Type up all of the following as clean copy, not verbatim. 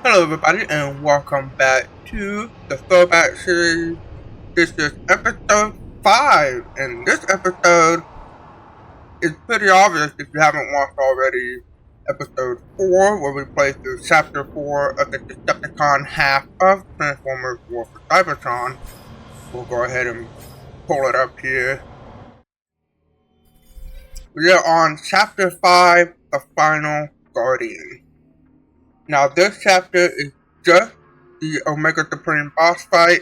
Hello everybody and welcome back to the Throwback Series. This is episode 5, and this episode is pretty obvious if you haven't watched already. Episode 4, where we play through chapter 4 of the Decepticon half of Transformers For Cybertron. We'll go ahead and pull it up here. We are on chapter 5, The Final Guardian. Now this chapter is just the Omega Supreme boss fight.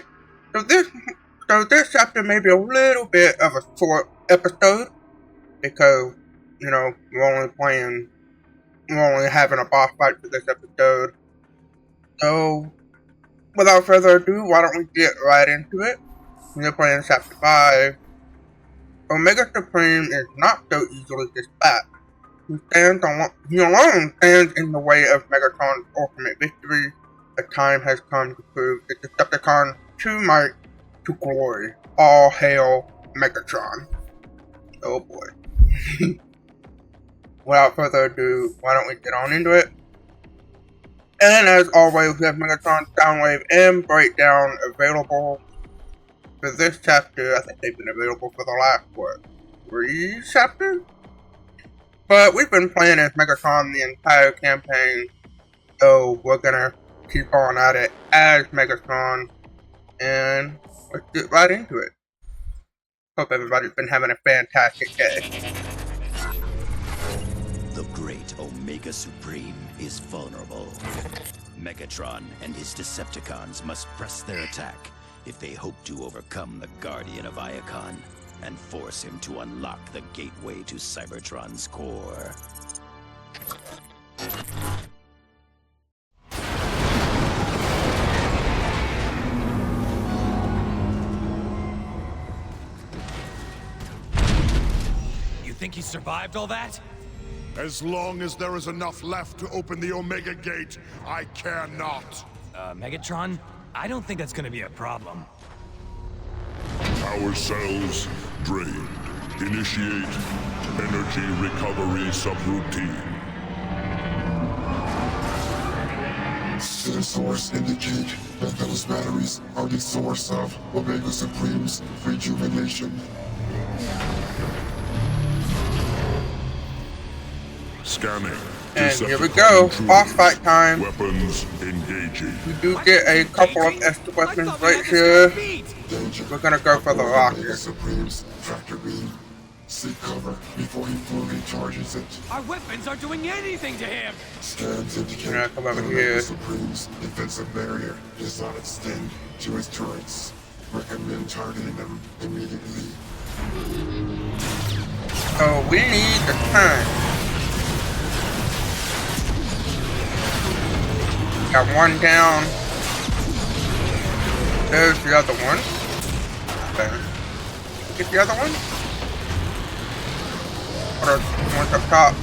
So this chapter may be a little bit of a short episode because, you know, we're only having a boss fight for this episode. So without further ado, why don't we get right into it? We're playing chapter 5. Omega Supreme is not so easily dispatched. He alone stands in the way of Megatron's ultimate victory. The time has come to prove the Decepticon true might to glory. All hail Megatron. Oh boy. Without further ado, why don't we get on into it? And as always, we have Megatron's Soundwave and Breakdown available. For this chapter, I think they've been available for the last, 3 chapters? But we've been playing as Megatron the entire campaign, so we're gonna keep on at it as Megatron, and let's get right into it. Hope everybody's been having a fantastic day. The great Omega Supreme is vulnerable. Megatron and his Decepticons must press their attack if they hope to overcome the Guardian of Iacon and force him to unlock the gateway to Cybertron's core. You think he survived all that? As long as there is enough left to open the Omega Gate, I care not. Megatron? I don't think that's gonna be a problem. Power cells drained. Initiate energy recovery subroutine. Data source indicate that those batteries are the source of Omega Supreme's rejuvenation. Scanning. And here we go, boss fight time. Weapons engaging. We do get a couple of extra weapons right here. We're gonna go for the rocket. Omega Supreme's tractor beam. Seek cover before he fully charges it. Our weapons aren't doing anything to him! Scans indicate Yeah, come over that here. Omega Supreme's defensive barrier does not extend to his turrets. Recommend targeting them immediately. So we need the tank. Got one down. There's the other one. Okay. Get the other one? Or the one's up top.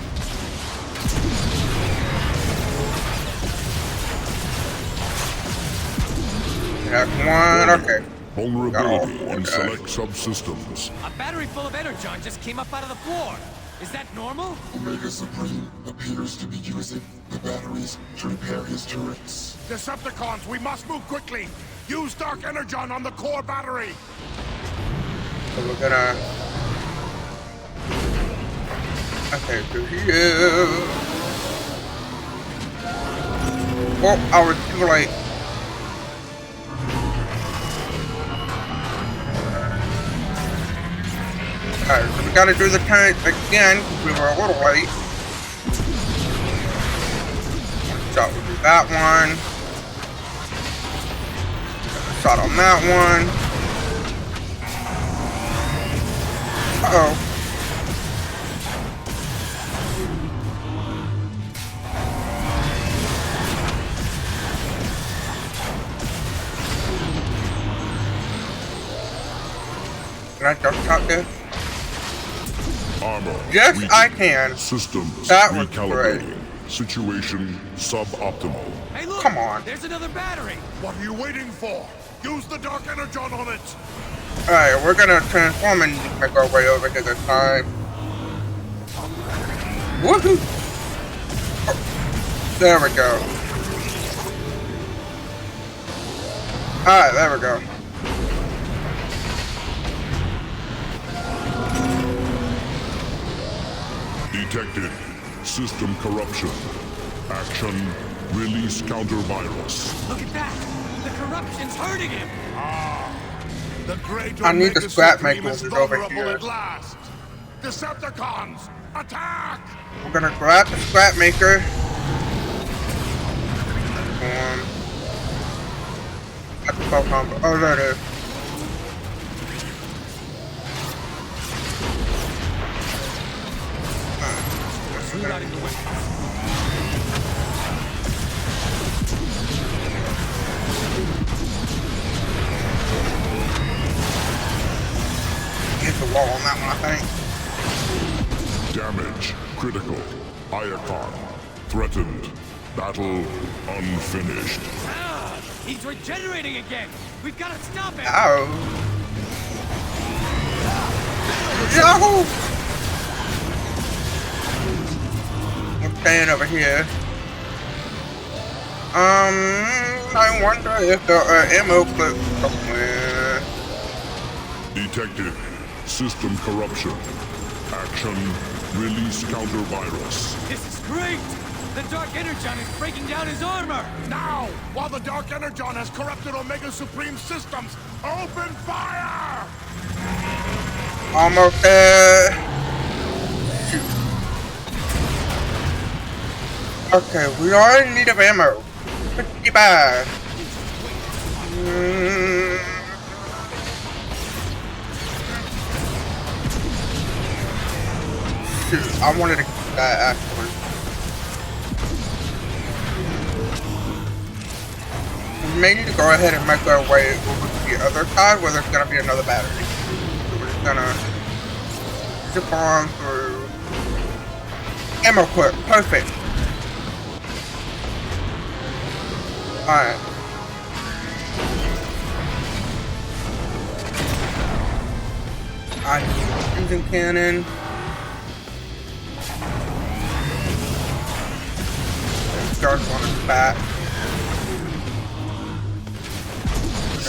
That's one, okay. Vulnerability in okay. select subsystems. A battery full of energon just came up out of the floor. Is that normal? Omega Supreme appears to be using the batteries to repair his turrets. Decepticons, we must move quickly. Use Dark Energon on the core battery. So we're gonna... Okay, so here... Oh, I was too late. Alright, so we gotta do the tank again, because we were a little late. Shot will do that one. Shot on that one. Uh-oh. Can I just shot this? Armor. Yes, weakened. I can. Systems That was recalibrating. Situation suboptimal. Hey look! Come on. There's another battery! What are you waiting for? Use the Dark Energon on it. Alright, we're gonna transform and make our way over here this time. Woohoo! Oh, there we go. Alright, there we go. Detected. System corruption. Action. Release counter-virus. Look at that! The corruption's hurting him! The great I need the Omega scrap Supreme maker is who's over vulnerable here. at last. Decepticons, attack! We're gonna grab the scrap maker. That's the spell combo. Oh, there it is. Rerouting the weapons. Hit the wall on that one, I think. Damage, critical. Iacon, threatened. Battle, unfinished. Ah! He's regenerating again! We've got to stop him! Ow. No! I'm staying over here. I wonder if the ammo clip somewhere. Detected. System corruption. Action. Release counter-virus. This is great! The Dark Energon is breaking down his armor! Now, while the Dark Energon has corrupted Omega Supreme systems, open fire! Almost there. Shoot. Okay, we are in need of ammo. Pretty bad. Shoot, I wanted to get that actually. We may need to go ahead and make our way over to the other side where there's gonna be another battery. So we're just gonna zip on through. Ammo clip, perfect. Alright. I need a fusion cannon. Starts on his back.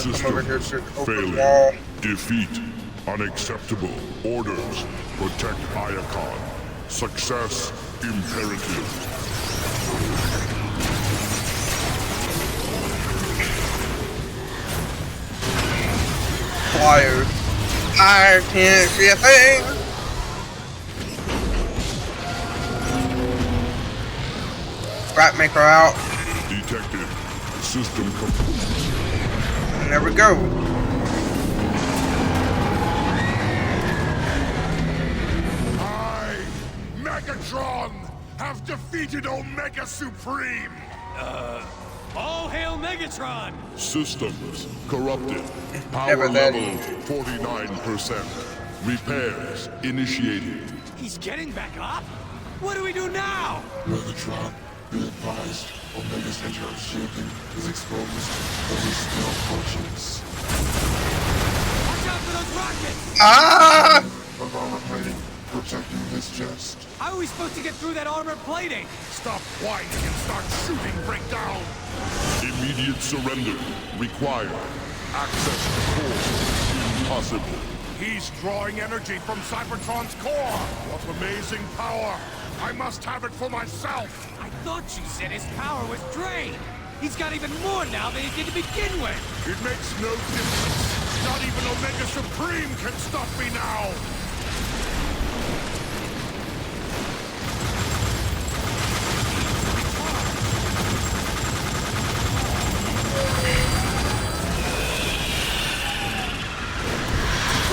Come over here to the open Failing. wall. Defeat. Unacceptable. Orders. Protect Iacon. Success imperative. Flyers. I can't see a thing. Scrap maker out. Detected. System And there we go. I, Megatron, have defeated Omega Supreme. All hail Megatron! Systems corrupted. Never Power that level 49%. Repairs initiated. He's getting back up? What do we do now? Megatron, be advised, Omega's internal shielding is exposed, but it still functions. Watch out for those rockets! Ah! Of armor plating, protecting his chest. How are we supposed to get through that armor plating? Stop whining and start shooting breakdown. Immediate surrender required. Access to core impossible. He's drawing energy from Cybertron's core. What amazing power! I must have it for myself. I thought you said his power was drained. He's got even more now than he did to begin with. It makes no difference. Not even Omega Supreme can stop me now.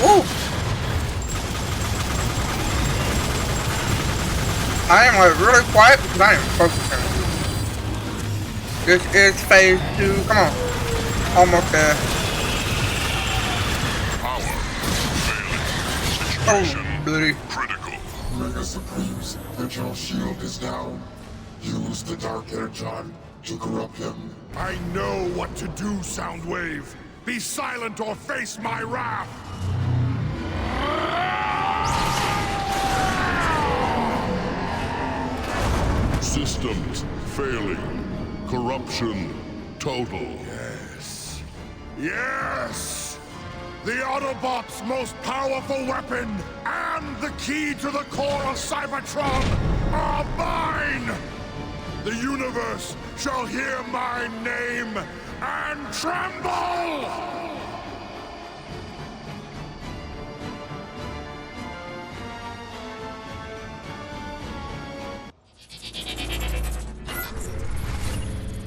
Woo! I am like really quiet because I am focusing. This is phase 2. Come on. Almost there. Power failing. Oh, Situation buddy. critical. Omega Supreme's internal shield is down. Use the Dark Energon to corrupt him. I know what to do, Soundwave. Be silent or face my wrath. Systems failing. Corruption total. Yes. Yes! The Autobots' most powerful weapon and the key to the core of Cybertron are mine! The universe shall hear my name and tremble!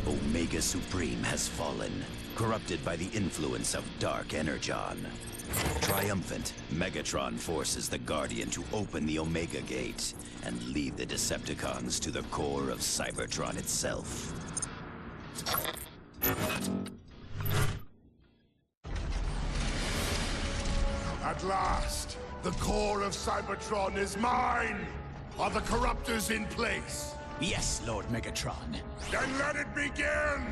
Omega Supreme has fallen, corrupted by the influence of Dark Energon. Triumphant, Megatron forces the Guardian to open the Omega Gate and lead the Decepticons to the core of Cybertron itself. At last, the core of Cybertron is mine! Are the corruptors in place? Yes, Lord Megatron. Then let it begin!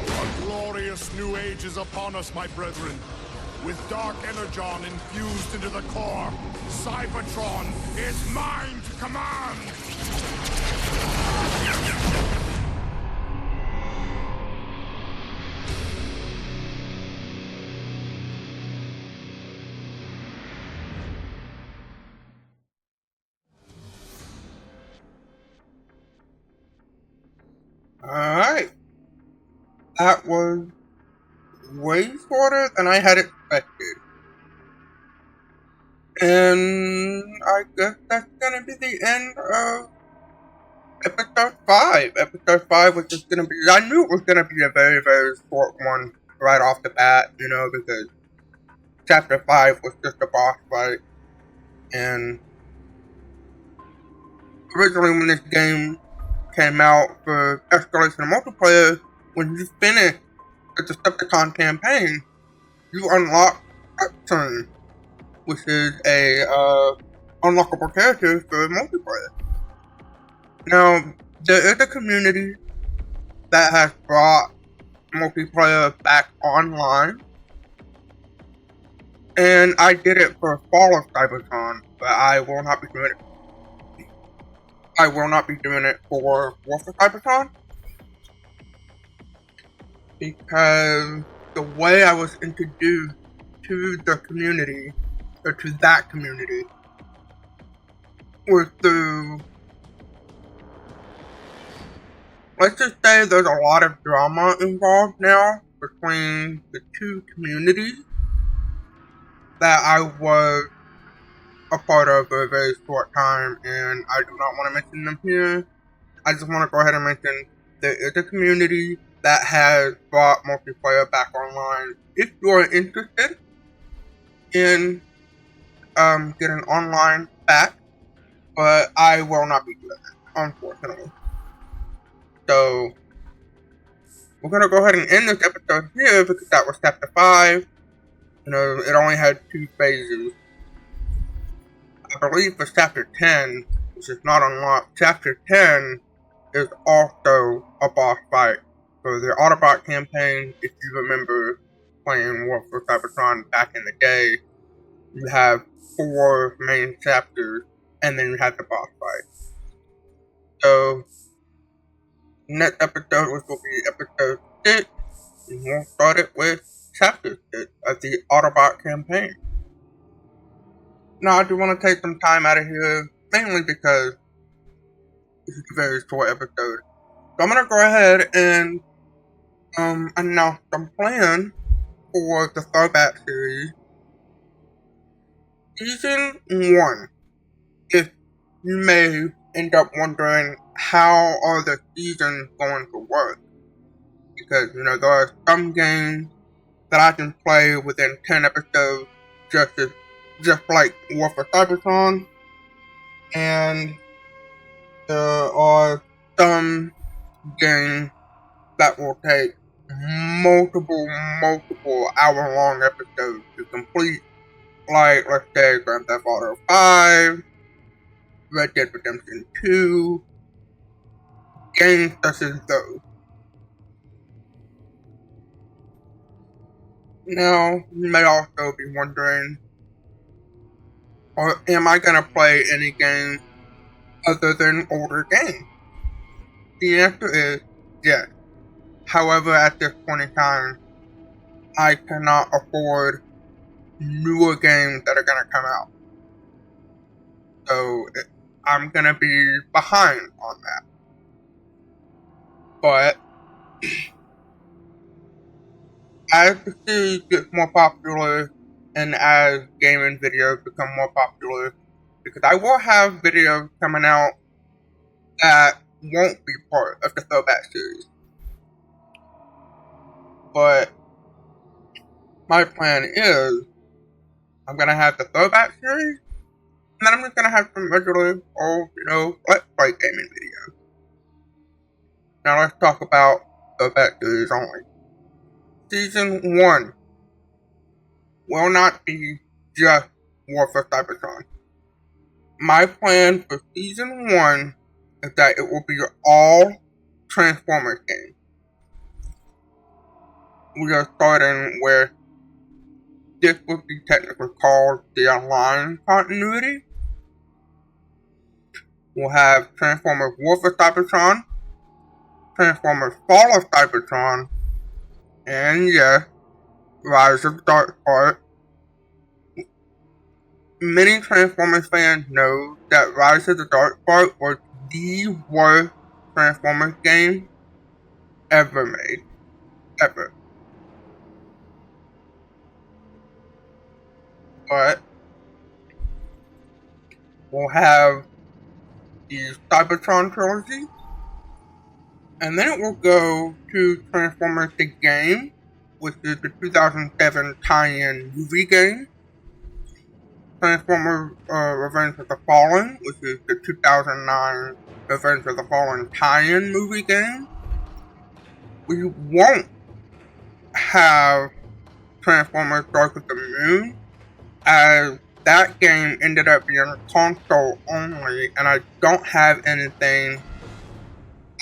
A glorious new age is upon us, my brethren. With Dark Energon infused into the core, Cybertron is mine to command! Alright. That was way shorter than I had expected. And I guess that's gonna be the end of episode 5. Episode 5 was just gonna be, I knew it was gonna be a very, very short one right off the bat, you know, because chapter 5 was just a boss fight. And originally when this game came out for Escalation Multiplayer, when you finish the Decepticon campaign, you unlock Cybertron, which is a unlockable character for multiplayer. Now, there is a community that has brought multiplayer back online, and I did it for Fall of Cybertron, but I will not be doing it. I will not be doing it for War for Cybertron, because the way I was introduced to the community, or to that community, was through, let's just say there's a lot of drama involved now between the two communities that I was a part of for a very short time, and I do not want to mention them here. I just want to go ahead and mention there is a community that has brought multiplayer back online. If you are interested in getting online back, but I will not be doing that, unfortunately. So we're gonna go ahead and end this episode here because that was chapter 5. You know, it only had 2 phases. I believe for chapter 10, which is not unlocked, chapter 10 is also a boss fight. So the Autobot campaign, if you remember playing War for Cybertron back in the day, you have 4 main chapters, and then you have the boss fight. So, next episode, which will be episode 6, and we'll start it with chapter 6 of the Autobot campaign. Now, I do want to take some time out of here, mainly because this is a very short episode. So I'm going to go ahead and announce some plan for the Throwback Series. Season 1. If you may end up wondering how are the seasons going to work. Because, you know, there are some games that I can play within 10 episodes just like War for Cybertron. And there are some games that will take multiple hour-long episodes to complete. Like, let's say, Grand Theft Auto 5, Red Dead Redemption 2, games such as those. Now, you may also be wondering, Or am I gonna play any game other than older games? The answer is yes. However, at this point in time, I cannot afford newer games that are gonna come out. So I'm gonna be behind on that. But as the series gets more popular and as gaming videos become more popular, because I will have videos coming out that won't be part of the Throwback Series. But my plan is I'm gonna have the Throwback Series, and then I'm just gonna have some regular old, let's play gaming videos. Now let's talk about Throwback Series only. Season 1 will not be just For Cybertron. My plan for Season 1 is that it will be all Transformers games. We are starting with, this would be technically called the Online Continuity. We'll have Transformers War for Cybertron, Transformers Fall of Cybertron, and yes, Rise of Darkheart. Many Transformers fans know that Rise of the Darkheart was the worst Transformers game ever made. Ever. But we'll have the Cybertron trilogy, and then it will go to Transformers the Game, which is the 2007 tie-in movie game. Transformers Revenge of the Fallen, which is the 2009 Revenge of the Fallen tie-in movie game. We won't have Transformers Dark of the Moon, as that game ended up being console only, and I don't have anything.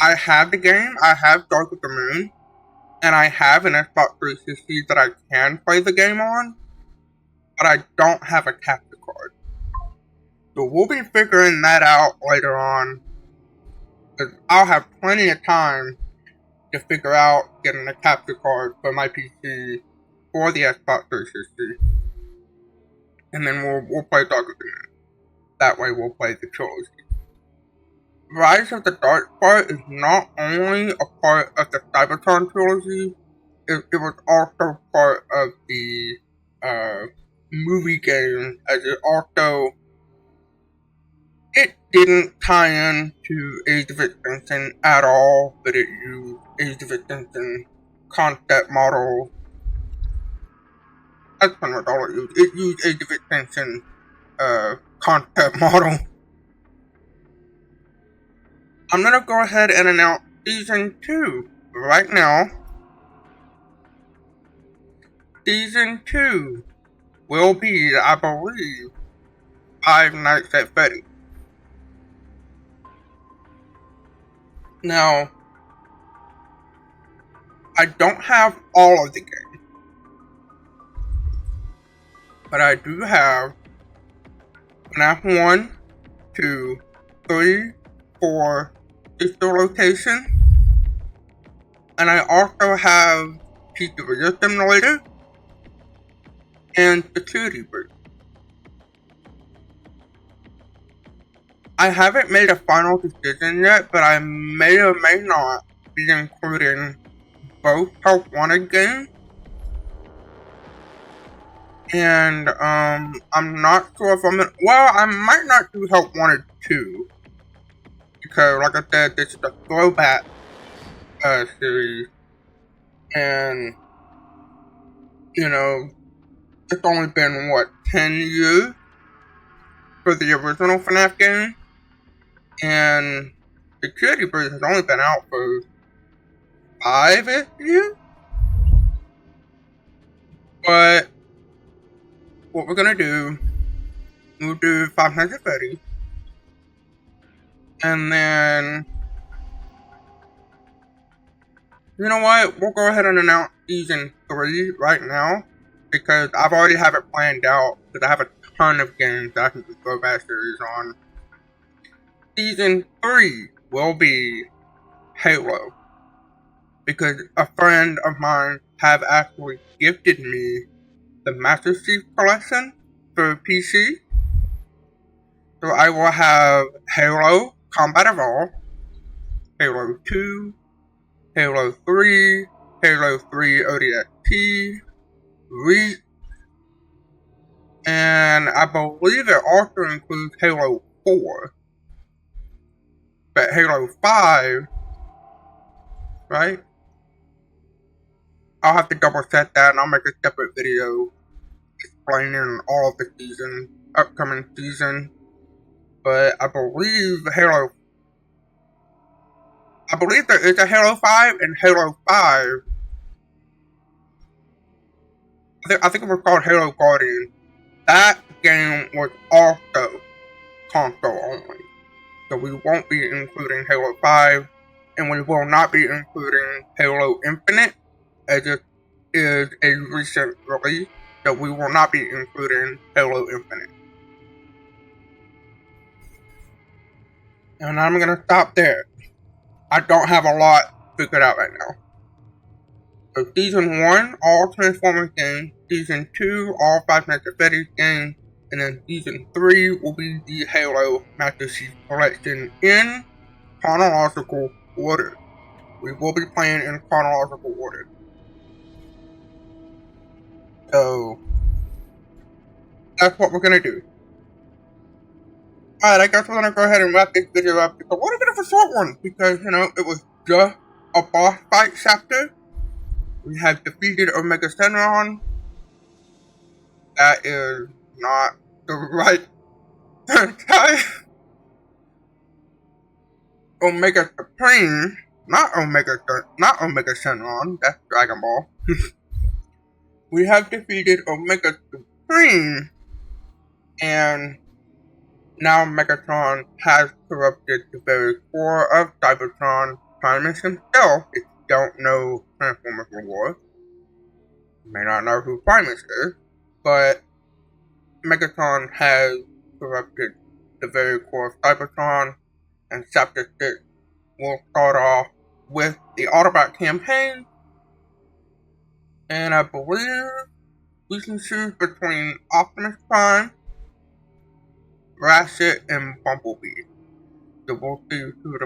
I have the game, I have Dark of the Moon, and I have an Xbox 360 that I can play the game on, but I don't have a capture card. So we'll be figuring that out later on, because I'll have plenty of time to figure out getting a capture card for my PC for the Xbox 360. And then we'll play Dark of the Moon. That way we'll play the trilogy. Rise of the Darkheart is not only a part of the Cybertron trilogy, it was also part of the movie game, as it didn't tie in to Age of Extinction at all, but it used Age of Extinction concept model. That's pretty much all it used. It used Age of Extinction concept model. I'm gonna go ahead and announce Season 2 right now. Season 2 will be, I believe, Five Nights at Freddy's. Now, I don't have all of the game, but I do have FNAF 1, 2, 3, 4, Digital Location, and I also have Pizzeria Simulator and Security Breach. I haven't made a final decision yet, but I may or may not be including both Help Wanted games. And I'm not sure if I might not do Help Wanted 2. Because like I said, this is the Throwback series. And it's only been 10 years for the original FNAF game. And Security Breach has only been out for 5 years. But what we're gonna do, we'll do Five Nights at Freddy's, and then you know what? We'll go ahead and announce Season 3 right now, because I've already have it planned out, because I have a ton of games that I can do Throwback Series on. Season 3 will be Halo, because a friend of mine have actually gifted me the Master Chief Collection for PC. So I will have Halo Combat Evolved, Halo 2, Halo 3, Halo 3 ODST, Reach, and I believe it also includes Halo 4. But Halo 5, right? I'll have to double check that and I'll make a separate video explaining all of the upcoming season. But I believe there is a Halo 5 and Halo 5. I think it was called Halo Guardian. That game was also console only. So we won't be including Halo 5, and we will not be including Halo Infinite, as it is a recent release, so we will not be including Halo Infinite. And I'm gonna stop there. I don't have a lot figured out right now. So Season 1, all Transformers games. Season 2, all Five Nights at Freddy's games. And then Season 3 will be the Halo Master Chief Collection in chronological order. We will be playing in chronological order. So, that's what we're gonna do. Alright, I guess we're gonna go ahead and wrap this video up. It's a little bit of a short one, because, it was just a boss fight chapter. We have defeated Omega Senron. That is not the right type. Omega Supreme, not Omega Senron, that's Dragon Ball. We have defeated Omega Supreme, and now Megatron has corrupted the very core of Cybertron. Primus himself, if you don't know Transformers War, you may not know who Primus is, but Megatron has corrupted the very core of Cybertron, and Chapter 6 will start off with the Autobot campaign, and I believe we can choose between Optimus Prime, Ratchet, and Bumblebee. So we'll see who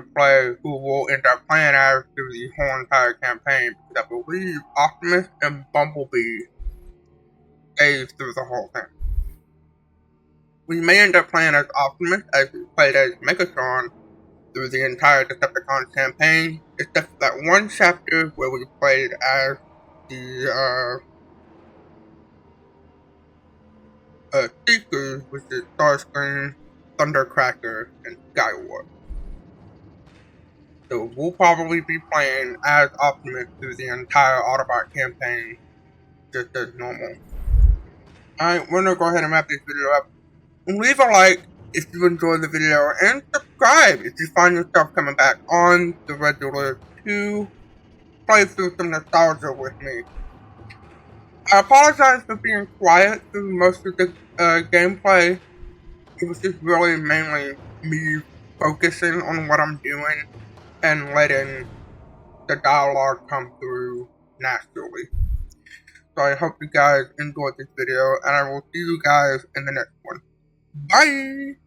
will end up playing as through the whole entire campaign, because I believe Optimus and Bumblebee stays through the whole thing. We may end up playing as Optimus, as we played as Megatron through the entire Decepticon campaign, except for that one chapter where we played as the Seekers, which is Starscream, Thundercracker, and Skywarp. So we'll probably be playing as Optimus through the entire Autobot campaign, just as normal. Alright, we're gonna go ahead and wrap this video up. Leave a like if you enjoyed the video, and subscribe if you find yourself coming back on the regular to play through some nostalgia with me. I apologize for being quiet through most of the gameplay. It was just really mainly me focusing on what I'm doing and letting the dialogue come through naturally. So I hope you guys enjoyed this video, and I will see you guys in the next one. Bye!